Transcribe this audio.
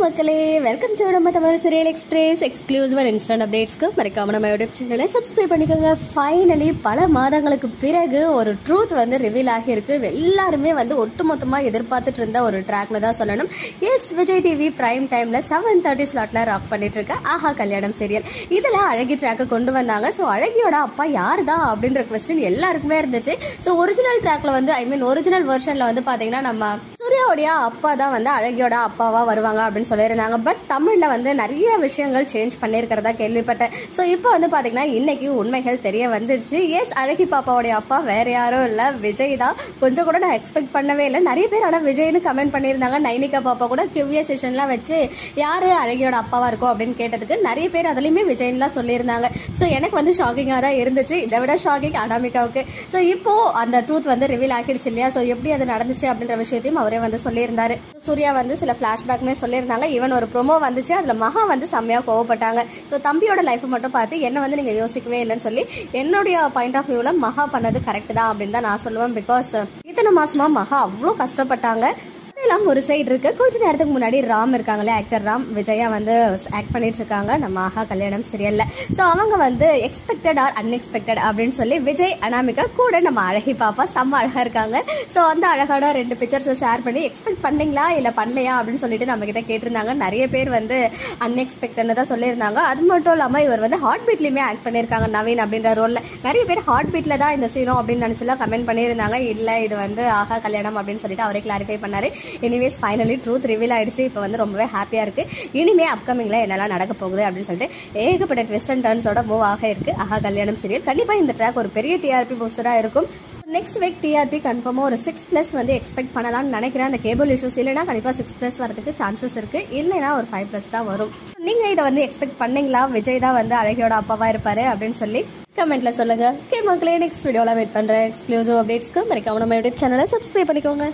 மக்களே, welcome to நம்ம Tamil serial express exclusive and instant அப்டேட்ஸ்க்கு மறக்காம நம்ம யூடியூப் சேனலை சப்ஸ்கிரைப் பண்ணிக்கோங்க. ஃபைனலி பல மாதங்களுக்கு பிறகு ஒரு ட்ரூத் வந்து ரிவீல் ஆகியிருக்கு. எல்லாருமே வந்து ஒட்டுமொத்தமாக எதிர்பார்த்துட்டு இருந்த ஒரு ட்ராக்ல தான் சொல்லணும். எஸ், விஜய் டிவி பிரைம் டைம்ல 7:30 ஸ்லாட்ல ராக் பண்ணிட்டு இருக்க ஆஹா கல்யாணம் சீரியல். இதில் அழகி ட்ராக்கை கொண்டு வந்தாங்க. ஸோ அழகியோட அப்பா யார் தான் அப்படின்ற கொஸ்டின் எல்லாருக்குமே இருந்துச்சு. ஸோ ஒரிஜினல் ட்ராக்ல வந்து ஒரிஜினல் வெர்ஷன்ல வந்து பார்த்தீங்கன்னா நம்ம சூர்யாவுடைய அப்பா தான் வந்து அழகியோட அப்பாவா வருவாங்க அப்படின்னு சொல்லியிருந்தாங்க. பட் தமிழ்ல வந்து நிறைய விஷயங்கள் சேஞ்ச் பண்ணியிருக்கிறதா கேள்விப்பட்டேன். ஸோ இப்போ வந்து பாத்தீங்கன்னா இன்னைக்கு உண்மைகள் தெரிய வந்துடுச்சு. எஸ், அழகி பாப்பாவுடைய அப்பா வேற யாரும் இல்ல, விஜய் தான். கொஞ்சம் கூட நான் எக்ஸ்பெக்ட் பண்ணவே இல்லை. நிறைய பேர் ஆனால் விஜய்னு கமெண்ட் பண்ணியிருந்தாங்க. நைனிகா பாப்பா கூட கிவ்விய செஷன்லாம் வச்சு யாரு அழகியோட அப்பாவா இருக்கும் அப்படின்னு கேட்டதுக்கு நிறைய பேர் அதுலயுமே விஜய்லாம் சொல்லியிருந்தாங்க. ஸோ எனக்கு வந்து ஷாக்கிங்காக தான் இருந்துச்சு. இதை விட ஷாக்கிங் அனாமிகாவுக்கு. ஸோ இப்போ அந்த ட்ரூத் வந்து ரிவீல் ஆகிடுச்சு இல்லையா. ஸோ எப்படி அது நடந்துச்சு அப்படின்ற விஷயத்தையும் அவரே வந்து சொல்லியிருந்தாரு. சூர்யா வந்து சில பிளாஷ்பேக்மே சொல்லியிருந்தாங்க. ஈவன் ஒரு ப்ரோமோ வந்துச்சு, அதுல மகா வந்து செம்மையா கோவப்பட்டாங்க. ஸோ தம்பியோட லைஃப் மட்டும் பார்த்து என்ன வந்து நீங்க யோசிக்கவே இல்லைன்னு சொல்லி என்னுடைய பாயிண்ட் ஆஃப் வியூல மகா பண்ணது கரெக்ட் தான் அப்படின்னு தான் நான் சொல்லுவேன். பிகாஸ் இத்தனை மாசமா மகா அவ்வளோ கஷ்டப்பட்டாங்க. எல்லாம் ஒரு சைடு இருக்கு. கொஞ்ச நேரத்துக்கு முன்னாடி ராம் இருக்காங்களே, ஆக்டர் ராம் விஜயா வந்து ஆக்ட் பண்ணிட்டு இருக்காங்க நம்ம ஆஹா கல்யாணம் சீரியல்ல. ஸோ அவங்க வந்து எக்ஸ்பெக்டட் ஆர் அன்எக்ஸ்பெக்டட் அப்படின்னு சொல்லி விஜய் அனாமிகா கூட நம்ம அழகி பாப்பா செம்ம அழகா இருக்காங்க. ஸோ அந்த அழகான 2 பிக்சர்ஸ் ஷேர் பண்ணி எக்ஸ்பெக்ட் பண்ணீங்களா இல்லை பண்ணலையா அப்படின்னு சொல்லிட்டு நம்ம கிட்ட கேட்டிருந்தாங்க. நிறைய பேர் வந்து அன்எக்ஸ்பெக்டட்னு தான் சொல்லியிருந்தாங்க. அது மட்டும் இல்லாமல் இவர் வந்து ஹார்ட் பீட்லயுமே ஆக்ட் பண்ணியிருக்காங்க நவீன் அப்படின்ற ரோல்ல. நிறைய பேர் ஹார்ட் பீட்ல தான் இந்த சீனம் அப்படின்னு நினைச்சுலாம் கமெண்ட் பண்ணியிருந்தாங்க. இல்லை, இது வந்து ஆஹா கல்யாணம் அப்படின்னு சொல்லிட்டு அவரே கிளாரிஃபை பண்ணாரு. எனிவேஸ் ஃபைனலி ட்ரூத் ரிவீல் ஆயிடுச்சு. இப்போ வந்து ரொம்பவே ஹாப்பியா இருக்கு. இனிமே அப்கமிங்ல என்னெல்லாம் நடக்க போகுது அப்படின்னு சொல்லிட்டு ஏகப்பட்ட ட்விஸ்ட் அண்ட் டர்ன்ஸோட மூவ் ஆக இருக்கு ஆஹா கல்யாணம் சீரியல். கண்டிப்பா இந்த ட்ராக் ஒரு பெரிய டிஆர்பி போஸ்டரா இருக்கும். நெக்ஸ்ட் வீக் டிஆர்பி கன்ஃபார்மா ஒரு 6+ வந்து எக்ஸ்பெக்ட் பண்ணலாம்னு நினைக்கிறேன். அந்த கேபிள் இஷ்யூஸ் இல்லைன்னா கண்டிப்பா 6+ வரதுக்கு சான்சஸ் இருக்கு. இல்லைன்னா ஒரு 5+ தான் வரும். நீங்க இதை வந்து எக்ஸ்பெக்ட் பண்ணீங்களா? விஜய் தான் வந்து அழகியோட அப்பாவா இருப்பாரு அப்படின்னு சொல்லி கமெண்ட்ல சொல்லுங்க. மக்களே, நெக்ஸ்ட் வீடியோல வெயிட் பண்றேன். எக்ஸ்க்ளூசிவ் அப்டேட்ஸ்க்கு மறக்காம நம்ம யூடியூப் சேனலை சப்ஸ்கிரைப் பண்ணிக்கோங்க.